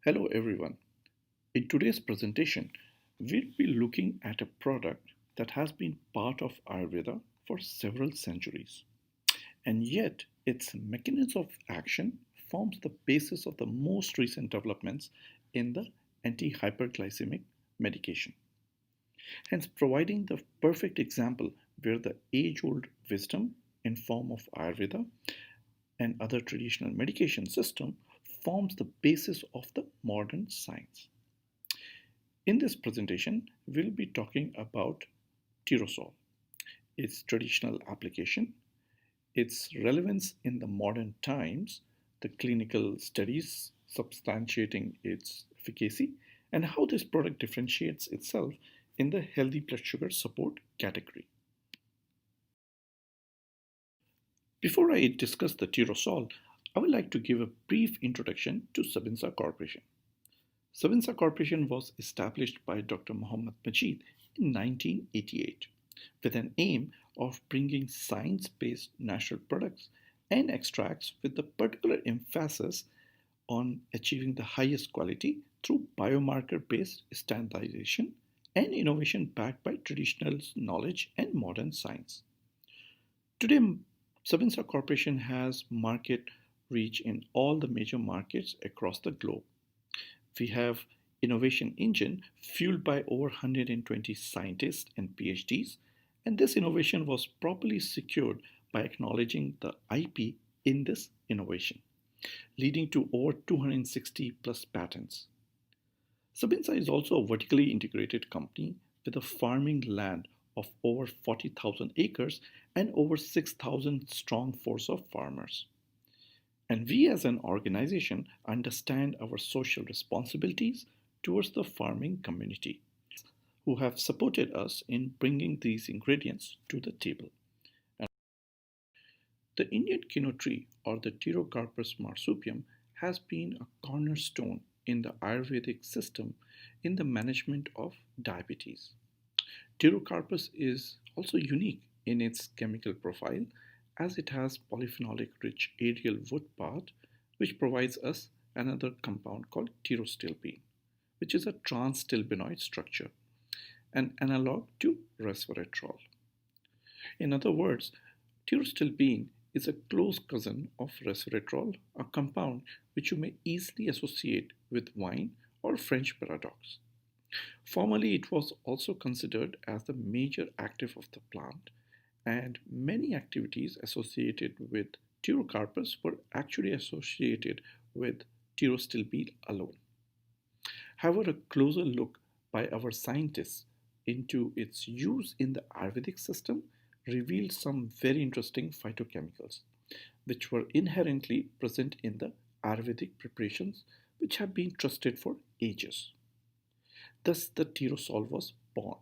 Hello everyone. In today's presentation, we'll be looking at a product that has been part of Ayurveda for several centuries. And yet, its mechanism of action forms the basis of the most recent developments in the anti-hyperglycemic medication. Hence, providing the perfect example where the age-old wisdom in form of Ayurveda and other traditional medication system forms the basis of the modern science. In this presentation, we'll be talking about pTeroSol, its traditional application, its relevance in the modern times, the clinical studies substantiating its efficacy, and how this product differentiates itself in the healthy blood sugar support category. Before I discuss the pTeroSol, I would like to give a brief introduction to Sabinsa Corporation. Sabinsa Corporation was established by Dr. Muhammad Majid in 1988 with an aim of bringing science-based natural products and extracts with the particular emphasis on achieving the highest quality through biomarker-based standardization and innovation backed by traditional knowledge and modern science. Today, Sabinsa Corporation has market reach in all the major markets across the globe. We have innovation engine fueled by over 120 scientists and PhDs, and this innovation was properly secured by acknowledging the IP in this innovation, leading to over 260 plus patents. Sabinsa is also a vertically integrated company with a farming land of over 40,000 acres and over 6,000 strong force of farmers. And we as an organization understand our social responsibilities towards the farming community who have supported us in bringing these ingredients to the table. And the Indian quinoa tree or the Pterocarpus marsupium has been a cornerstone in the Ayurvedic system in the management of diabetes. Pterocarpus is also unique in its chemical profile as it has polyphenolic rich aerial wood part which provides us another compound called pterostilbene, which is a trans-stilbenoid structure, an analog to resveratrol. In other words, pterostilbene is a close cousin of resveratrol, a compound which you may easily associate with wine or French paradox. Formerly, it was also considered as the major active of the plant, and many activities associated with pterocarpus were actually associated with pterostilbene alone. However, a closer look by our scientists into its use in the Ayurvedic system revealed some very interesting phytochemicals, which were inherently present in the Ayurvedic preparations which have been trusted for ages. Thus, the pTeroSol was born.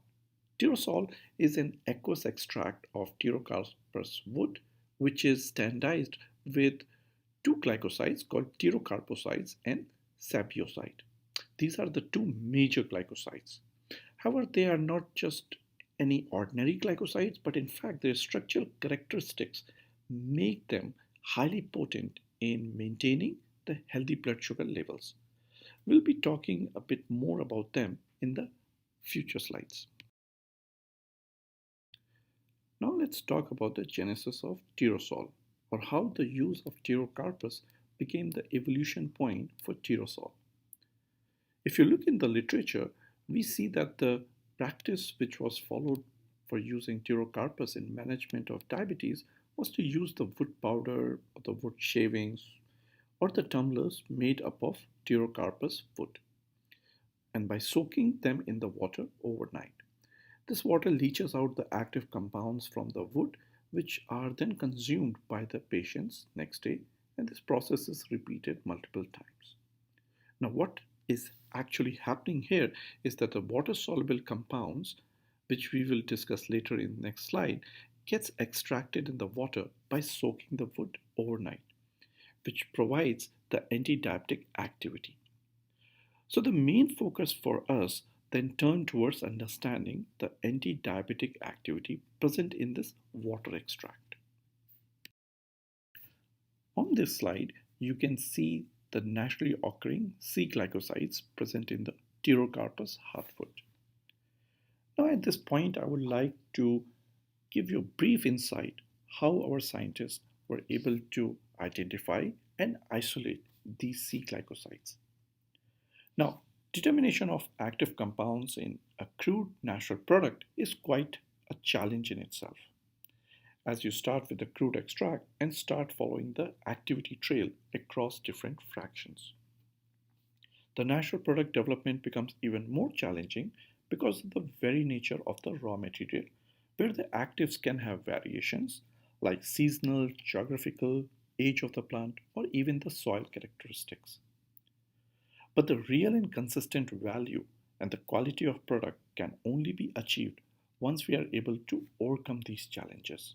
Pterosol is an aqueous extract of pterocarpus wood, which is standardized with two glycosides called pterocarposides and sabioside. These are the two major glycosides. However, they are not just any ordinary glycosides, but in fact, their structural characteristics make them highly potent in maintaining the healthy blood sugar levels. We'll be talking a bit more about them in the future slides. Now let's talk about the genesis of pTeroSol, or how the use of pterocarpus became the evolution point for pTeroSol. If you look in the literature, we see that the practice which was followed for using pterocarpus in management of diabetes was to use the wood powder or the wood shavings or the tumblers made up of pterocarpus wood, and by soaking them in the water overnight. This water leaches out the active compounds from the wood, which are then consumed by the patients next day, and this process is repeated multiple times. Now, what is actually happening here is that the water-soluble compounds, which we will discuss later in the next slide, gets extracted in the water by soaking the wood overnight, which provides the anti-diabetic activity. So the main focus for us then turned towards understanding the anti-diabetic activity present in this water extract. On this slide, you can see the naturally occurring C glycosides present in the Pterocarpus heartfoot. Now, at this point, I would like to give you a brief insight how our scientists were able to identify and isolate these C glycosides. Now, determination of active compounds in a crude natural product is quite a challenge in itself, as you start with the crude extract and start following the activity trail across different fractions. The natural product development becomes even more challenging because of the very nature of the raw material, where the actives can have variations like seasonal, geographical, age of the plant, or even the soil characteristics. But the real and consistent value and the quality of product can only be achieved once we are able to overcome these challenges.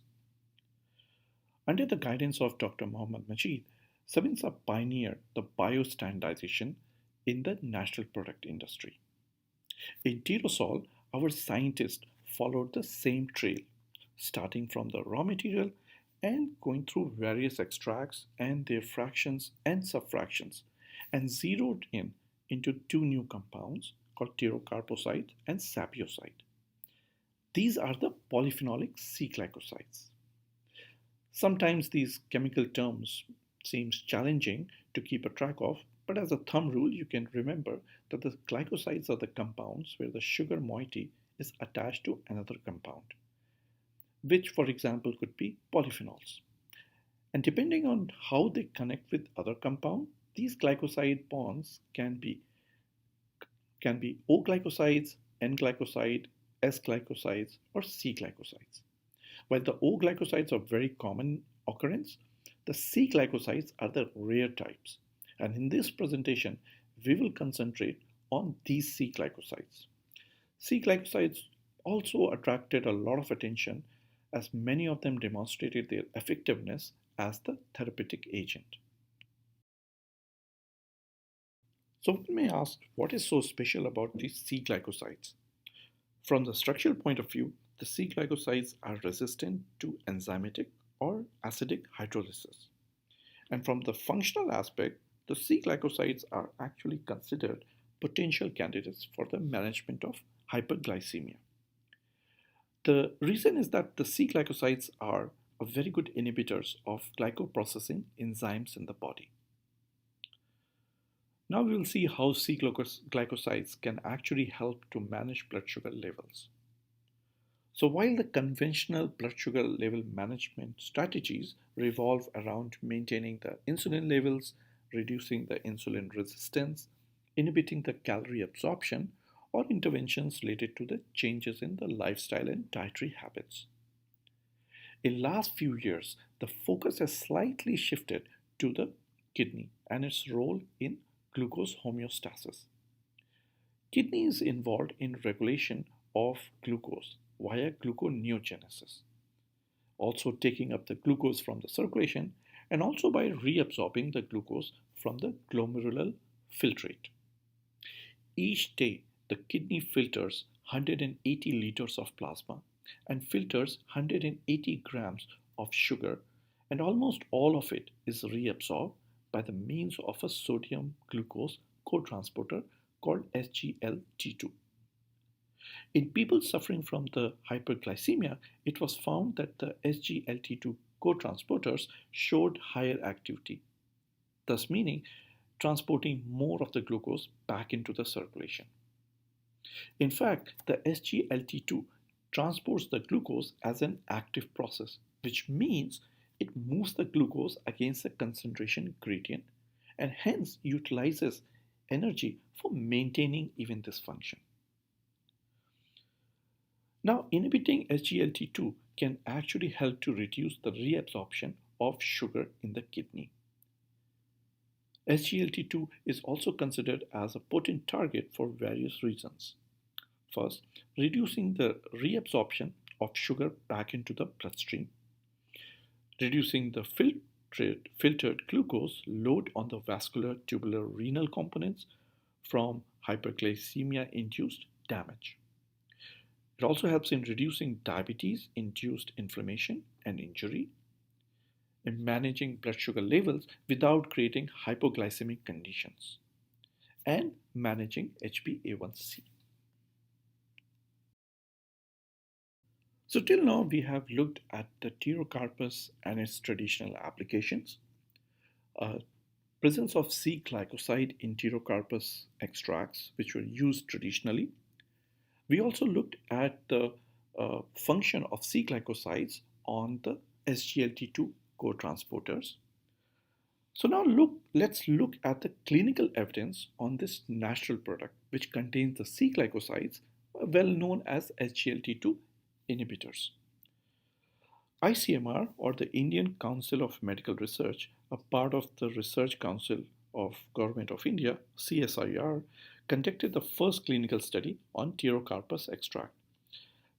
Under the guidance of Dr. Mohammad Majid, Sabinsa pioneered the biostandardization in the natural product industry. In pTeroSol, our scientists followed the same trail, starting from the raw material and going through various extracts and their fractions and subfractions, and zeroed in into two new compounds called pterocarposide and sapioside. These are the polyphenolic C glycosides. Sometimes these chemical terms seems challenging to keep a track of, but as a thumb rule, you can remember that the glycosides are the compounds where the sugar moiety is attached to another compound, which, for example, could be polyphenols. And depending on how they connect with other compound, these glycoside bonds can be O glycosides, N glycoside, S glycosides, or C glycosides. While the O glycosides are very common occurrence, the C glycosides are the rare types. And in this presentation, we will concentrate on these C glycosides. C glycosides also attracted a lot of attention as many of them demonstrated their effectiveness as the therapeutic agent. So one may ask, what is so special about these C glycosides? From the structural point of view, the C glycosides are resistant to enzymatic or acidic hydrolysis. And from the functional aspect, the C glycosides are actually considered potential candidates for the management of hyperglycemia. The reason is that the C glycosides are a very good inhibitors of glycoprocessing enzymes in the body. Now we will see how C glycosides can actually help to manage blood sugar levels. So while the conventional blood sugar level management strategies revolve around maintaining the insulin levels, reducing the insulin resistance, inhibiting the calorie absorption, or interventions related to the changes in the lifestyle and dietary habits. In last few years, the focus has slightly shifted to the kidney and its role in glucose homeostasis. Kidney is involved in regulation of glucose via gluconeogenesis, also taking up the glucose from the circulation and also by reabsorbing the glucose from the glomerular filtrate. Each day, the kidney filters 180 liters of plasma and filters 180 grams of sugar, and almost all of it is reabsorbed by the means of a sodium glucose cotransporter called SGLT2. In people suffering from the hyperglycemia, it was found that the SGLT2 cotransporters showed higher activity, thus meaning transporting more of the glucose back into the circulation. In fact, the SGLT2 transports the glucose as an active process, which means it moves the glucose against the concentration gradient and hence utilizes energy for maintaining even this function. Now, inhibiting SGLT2 can actually help to reduce the reabsorption of sugar in the kidney. SGLT2 is also considered as a potent target for various reasons. First, reducing the reabsorption of sugar back into the bloodstream, reducing the filtered glucose load on the vascular tubular renal components from hyperglycemia-induced damage. It also helps in reducing diabetes-induced inflammation and injury. in managing blood sugar levels without creating hypoglycemic conditions, and managing HbA1c. So till now we have looked at the pterocarpus and its traditional applications, uh, presence of C-glycoside in pterocarpus extracts which were used traditionally. We also looked at the function of C-glycosides on the SGLT2 co-transporters. So now let's look at the clinical evidence on this natural product which contains the C-glycosides, well known as SGLT2 inhibitors. ICMR, or the Indian Council of Medical Research, a part of the Research Council of Government of India, CSIR, conducted the first clinical study on pterocarpus extract.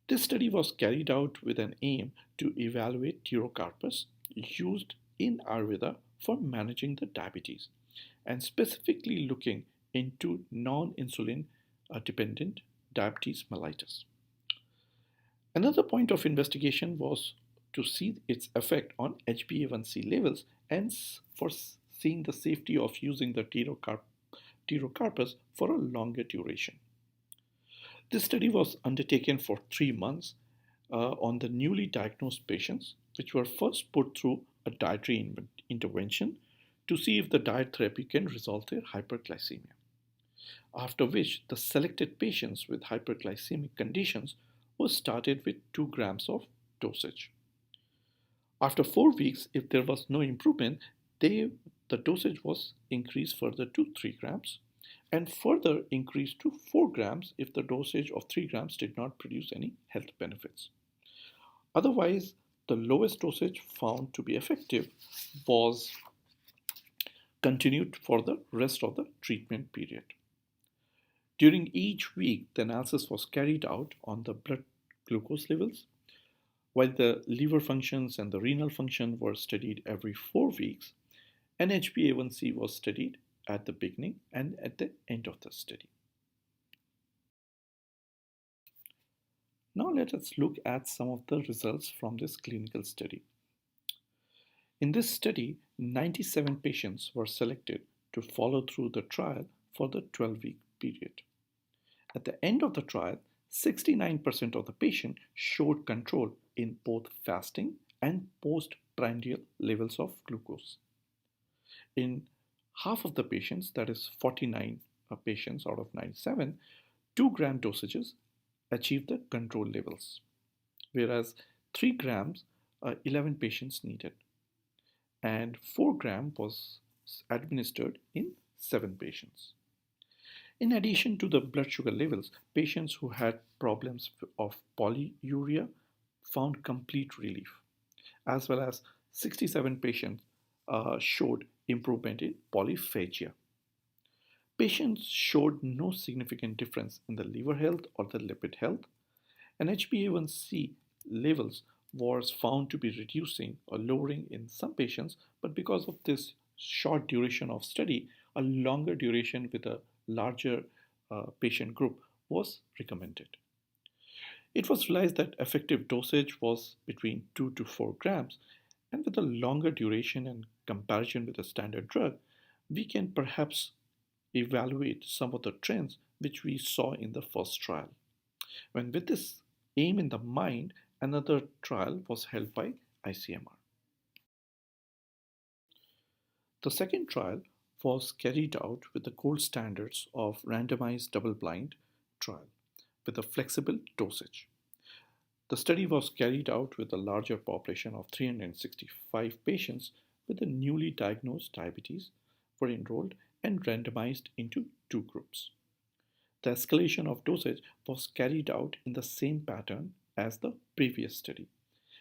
This study was carried out with an aim to evaluate pterocarpus used in Ayurveda for managing the diabetes, and specifically looking into non-insulin dependent diabetes mellitus. Another point of investigation was to see its effect on HbA1c levels and for seeing the safety of using the pterocarpus for a longer duration. This study was undertaken for 3 months on the newly diagnosed patients, which were first put through a dietary intervention to see if the diet therapy can resolve their hyperglycemia. After which, the selected patients with hyperglycemic conditions were started with 2 grams of dosage. After 4 weeks, if there was no improvement, the dosage was increased further to 3 grams and further increased to 4 grams if the dosage of 3 grams did not produce any health benefits. Otherwise, the lowest dosage found to be effective was continued for the rest of the treatment period. During each week, the analysis was carried out on the blood glucose levels, while the liver functions and the renal function were studied every 4 weeks, and HbA1c was studied at the beginning and at the end of the study. Now let us look at some of the results from this clinical study. In this study, 97 patients were selected to follow through the trial for the 12-week period. At the end of the trial, 69% of the patients showed control in both fasting and postprandial levels of glucose. In half of the patients, that is 49 patients out of 97, 2 gram dosages achieved the control levels, whereas 3 grams, 11 patients needed, and 4 gram was administered in 7 patients. In addition to the blood sugar levels, patients who had problems of polyuria found complete relief, as well as 67 patients showed improvement in polyphagia. Patients showed no significant difference in the liver health or the lipid health, and HbA1c levels was found to be reducing or lowering in some patients, but because of this short duration of study, a longer duration with a larger patient group was recommended. It was realized that effective dosage was between 2 to 4 grams, and with a longer duration and comparison with a standard drug, we can perhaps evaluate some of the trends which we saw in the first trial. When with this aim in the mind, another trial was held by ICMR. The second trial was carried out with the gold standards of randomized double-blind trial with a flexible dosage. The study was carried out with a larger population of 365 patients with a newly diagnosed diabetes were enrolled and randomized into 2 groups. The escalation of dosage was carried out in the same pattern as the previous study.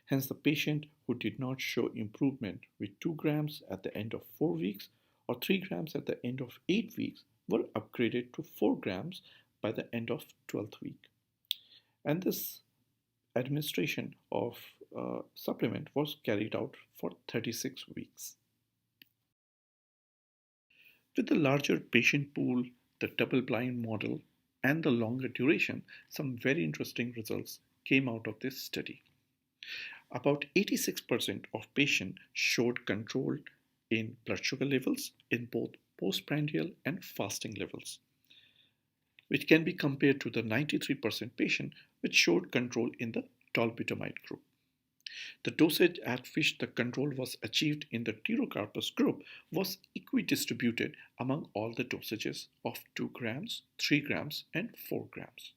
Hence, the patient who did not show improvement with 2 grams at the end of 4 weeks or 3 grams at the end of 8 weeks were upgraded to 4 grams by the end of 12th week. And this administration of supplement was carried out for 36 weeks. With the larger patient pool, the double-blind model, and the longer duration, some very interesting results came out of this study. About 86% of patients showed control in blood sugar levels in both postprandial and fasting levels, which can be compared to the 93% patient which showed control in the tolbutamide group. The dosage at which the control was achieved in the pterocarpus group was equidistributed among all the dosages of 2 grams, 3 grams, and 4 grams.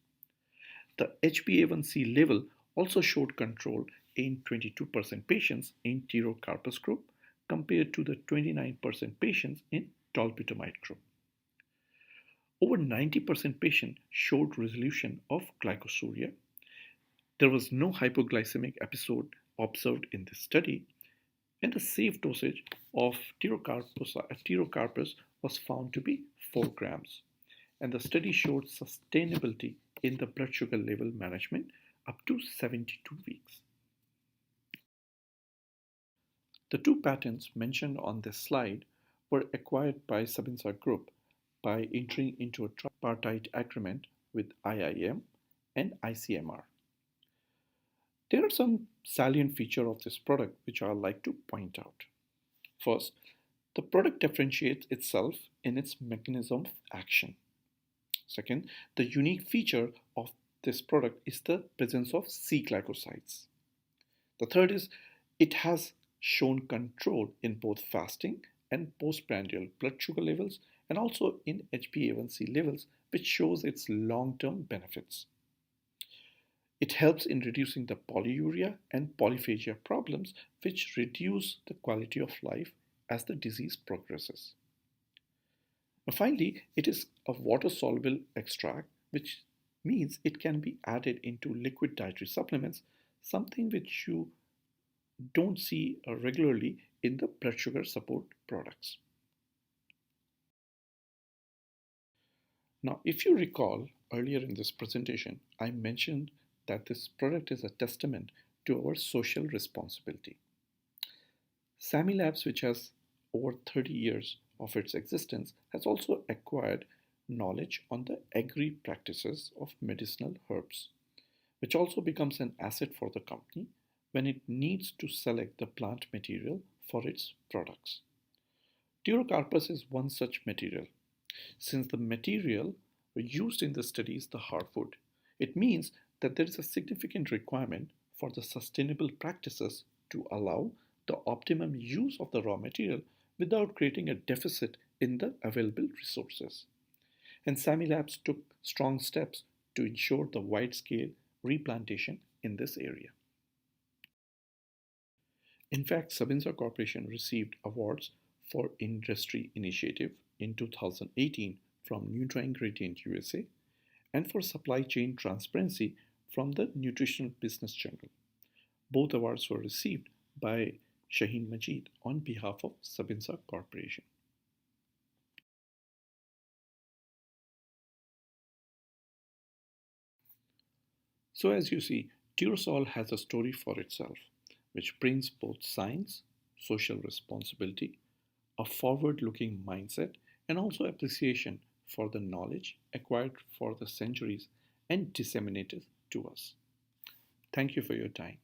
The HbA1c level also showed control in 22% patients in pterocarpus group compared to the 29% patients in tolbutamide group. Over 90% patients showed resolution of glycosuria. There was no hypoglycemic episode observed in this study, and the safe dosage of pterocarpus was found to be 4 grams, and the study showed sustainability in the blood sugar level management up to 72 weeks. The 2 patents mentioned on this slide were acquired by Sabinsa Group by entering into a tripartite agreement with IIM and ICMR. There are some salient features of this product which I would like to point out. First, the product differentiates itself in its mechanism of action. Second, the unique feature of this product is the presence of C-glycosides. The third is it has shown control in both fasting and postprandial blood sugar levels and also in HbA1c levels, which shows its long-term benefits. It helps in reducing the polyuria and polyphagia problems, which reduce the quality of life as the disease progresses. Finally, it is a water-soluble extract, which means it can be added into liquid dietary supplements, something which you don't see regularly in the blood sugar support products. Now, if you recall earlier in this presentation, I mentioned that this product is a testament to our social responsibility. SAMI Labs, which has over 30 years of its existence, has also acquired knowledge on the agri practices of medicinal herbs, which also becomes an asset for the company when it needs to select the plant material for its products. Pterocarpus is one such material. Since the material used in the study is the hardwood, it means that there is a significant requirement for the sustainable practices to allow the optimum use of the raw material without creating a deficit in the available resources. And SAMI Labs took strong steps to ensure the wide-scale replantation in this area. In fact, Sabinsa Corporation received awards for Industry Initiative in 2018 from NutraIngredient USA and for Supply Chain Transparency from the Nutritional Business Journal. Both awards were received by Shaheen Majid on behalf of Sabinsa Corporation. So as you see, pTeroSol has a story for itself, which brings both science, social responsibility, a forward-looking mindset, and also appreciation for the knowledge acquired for the centuries and disseminated to us. Thank you for your time.